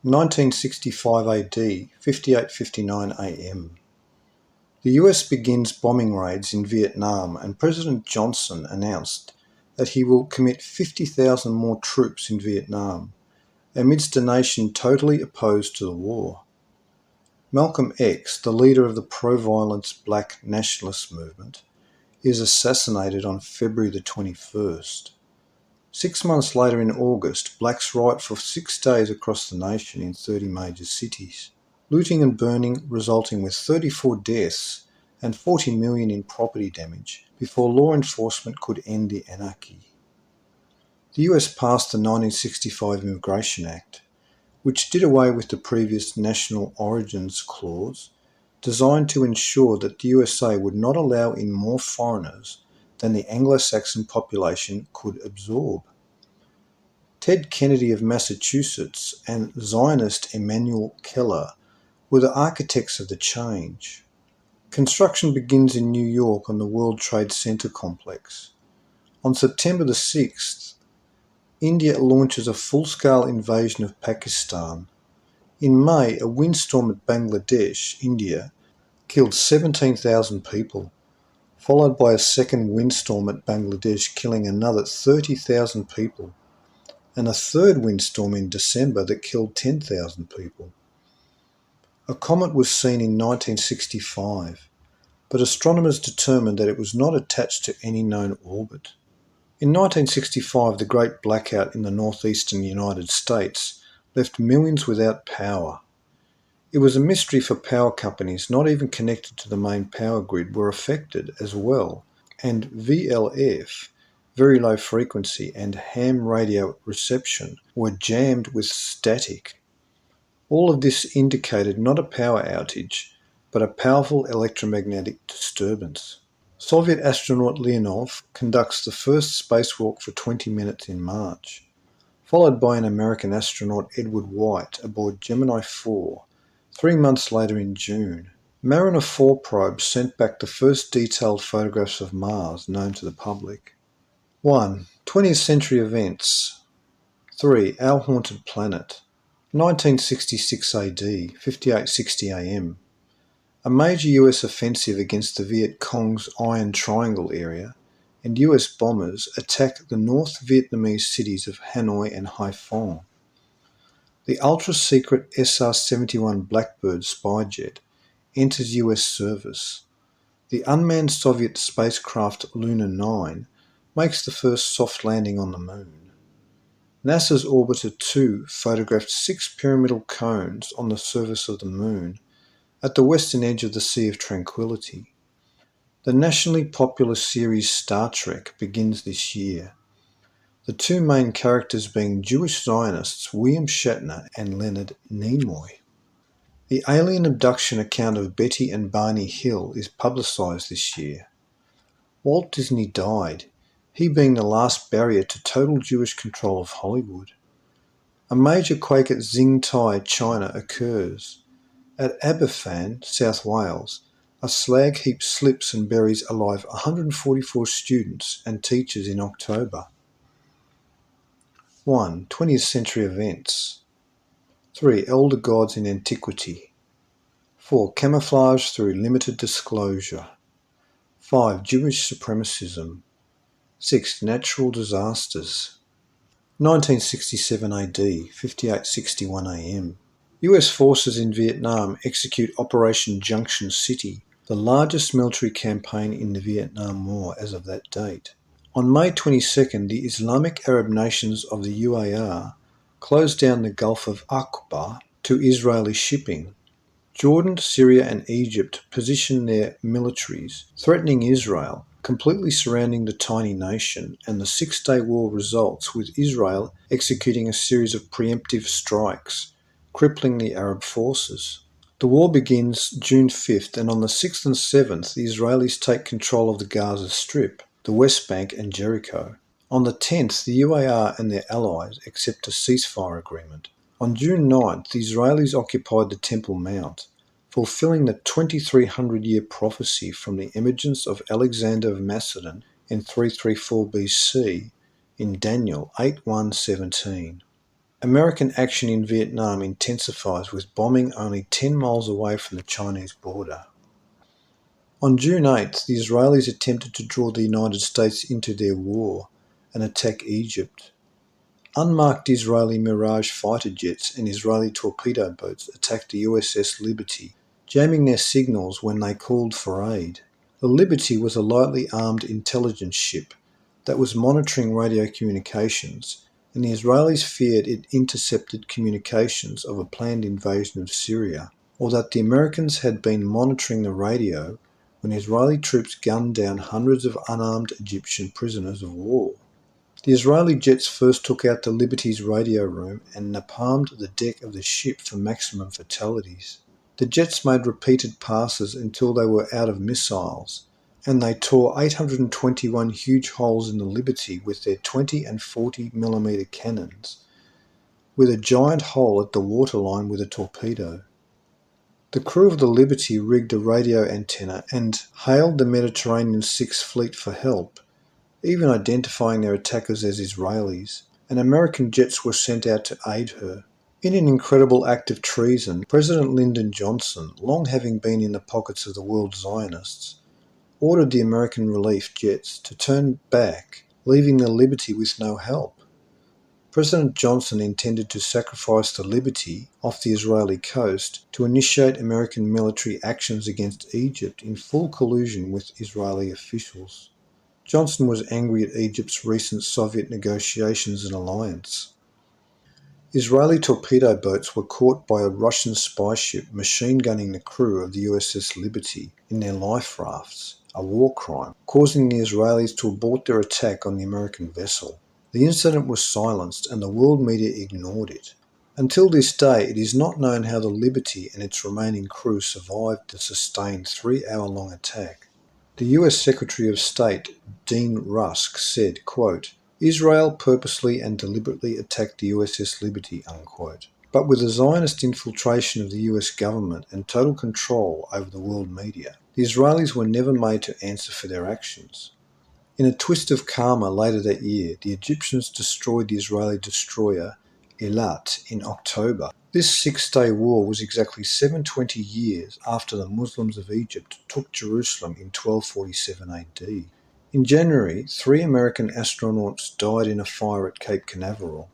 1965 AD, 58:59 AM. The US begins bombing raids in Vietnam, and President Johnson announced that he will commit 50,000 more troops in Vietnam, amidst a nation totally opposed to the war. Malcolm X, the leader of the pro-violence black nationalist movement, is assassinated on February the 21st. 6 months later in August, blacks riot for 6 days across the nation in 30 major cities, looting and burning resulting with 34 deaths and 40 million in property damage before law enforcement could end the anarchy. The US passed the 1965 Immigration Act, which did away with the previous National Origins Clause, designed to ensure that the USA would not allow in more foreigners than the Anglo-Saxon population could absorb. Ted Kennedy of Massachusetts and Zionist Emanuel Keller were the architects of the change. Construction begins in New York on the World Trade Center complex. On September the 6th, India launches a full-scale invasion of Pakistan. In May, a windstorm at Bangladesh, India, killed 17,000 people, followed by a second windstorm at Bangladesh killing another 30,000 people, and a third windstorm in December that killed 10,000 people. A comet was seen in 1965, but astronomers determined that it was not attached to any known orbit. In 1965, the Great Blackout in the northeastern United States left millions without power. It was a mystery for power companies not even connected to the main power grid were affected as well, and VLF, very low frequency, and ham radio reception were jammed with static. All of this indicated not a power outage, but a powerful electromagnetic disturbance. Soviet astronaut Leonov conducts the first spacewalk for 20 minutes in March, followed by an American astronaut Edward White aboard Gemini 4, 3 months later in June. Mariner 4 probe sent back the first detailed photographs of Mars known to the public. 1. 20th century events. 3. Our haunted planet. 1966 AD, 58:60 AM. A major US offensive against the Viet Cong's Iron Triangle area, and US bombers attack the North Vietnamese cities of Hanoi and Haiphong. The ultra-secret SR-71 Blackbird spy jet enters US service. The unmanned Soviet spacecraft Luna 9 makes the first soft landing on the Moon. NASA's Orbiter 2 photographed 6 pyramidal cones on the surface of the Moon at the western edge of the Sea of Tranquility. The nationally popular series Star Trek begins this year, the two main characters being Jewish Zionists William Shatner and Leonard Nimoy. The alien abduction account of Betty and Barney Hill is publicised this year. Walt Disney died, he being the last barrier to total Jewish control of Hollywood. A major quake at Xingtai, China occurs. At Aberfan, South Wales, a slag heap slips and buries alive 144 students and teachers in October. 1. 20th century events. 3. Elder gods in antiquity. 4. Camouflage through limited disclosure. 5. Jewish supremacism. 6. Natural disasters. 1967 AD, 58:61 AM. US forces in Vietnam execute Operation Junction City, the largest military campaign in the Vietnam War as of that date. On May 22nd, the Islamic Arab nations of the UAR closed down the Gulf of Aqaba to Israeli shipping. Jordan, Syria and Egypt position their militaries, threatening Israel, completely surrounding the tiny nation, and the 6-day war results with Israel executing a series of preemptive strikes, crippling the Arab forces. The war begins June 5th, and on the 6th and 7th, the Israelis take control of the Gaza Strip, the West Bank and Jericho. On the 10th, the UAR and their allies accept a ceasefire agreement. On June 9th, the Israelis occupied the Temple Mount, fulfilling the 2300-year prophecy from the emergence of Alexander of Macedon in 334 BC in Daniel 8:1-17. American action in Vietnam intensifies with bombing only 10 miles away from the Chinese border. On June 8th, the Israelis attempted to draw the United States into their war and attack Egypt. Unmarked Israeli Mirage fighter jets and Israeli torpedo boats attacked the USS Liberty, jamming their signals when they called for aid. The Liberty was a lightly armed intelligence ship that was monitoring radio communications, and the Israelis feared it intercepted communications of a planned invasion of Syria, or that the Americans had been monitoring the radio when Israeli troops gunned down hundreds of unarmed Egyptian prisoners of war. The Israeli jets first took out the Liberty's radio room and napalmed the deck of the ship for maximum fatalities. The jets made repeated passes until they were out of missiles, and they tore 821 huge holes in the Liberty with their 20 and 40 mm cannons, with a giant hole at the waterline with a torpedo. The crew of the Liberty rigged a radio antenna and hailed the Mediterranean Sixth Fleet for help, even identifying their attackers as Israelis, and American jets were sent out to aid her. In an incredible act of treason, President Lyndon Johnson, long having been in the pockets of the world Zionists, ordered the American relief jets to turn back, leaving the Liberty with no help. President Johnson intended to sacrifice the Liberty off the Israeli coast to initiate American military actions against Egypt in full collusion with Israeli officials. Johnson was angry at Egypt's recent Soviet negotiations and alliance. Israeli torpedo boats were caught by a Russian spy ship machine-gunning the crew of the USS Liberty in their life rafts, a war crime, causing the Israelis to abort their attack on the American vessel. The incident was silenced and the world media ignored it. Until this day, it is not known how the Liberty and its remaining crew survived the sustained 3-hour-long attack. The US Secretary of State, Dean Rusk, said, quote, "Israel purposely and deliberately attacked the USS Liberty," unquote. But with the Zionist infiltration of the US government and total control over the world media, the Israelis were never made to answer for their actions. In a twist of karma later that year, the Egyptians destroyed the Israeli destroyer Eilat in October. This 6-day war was exactly 720 years after the Muslims of Egypt took Jerusalem in 1247 AD. In January, 3 American astronauts died in a fire at Cape Canaveral.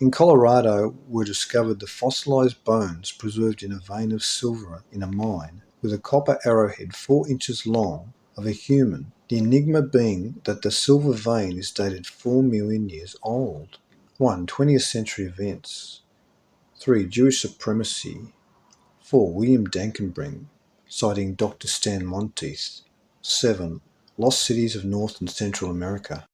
In Colorado were discovered the fossilized bones preserved in a vein of silver in a mine, with a copper arrowhead 4 inches long of a human, the enigma being that the silver vein is dated 4 million years old. 1. 20th century events. 3. Jewish supremacy. 4. William Dankenbrink, citing Dr. Stan Monteith. 7. Lost cities of North and Central America.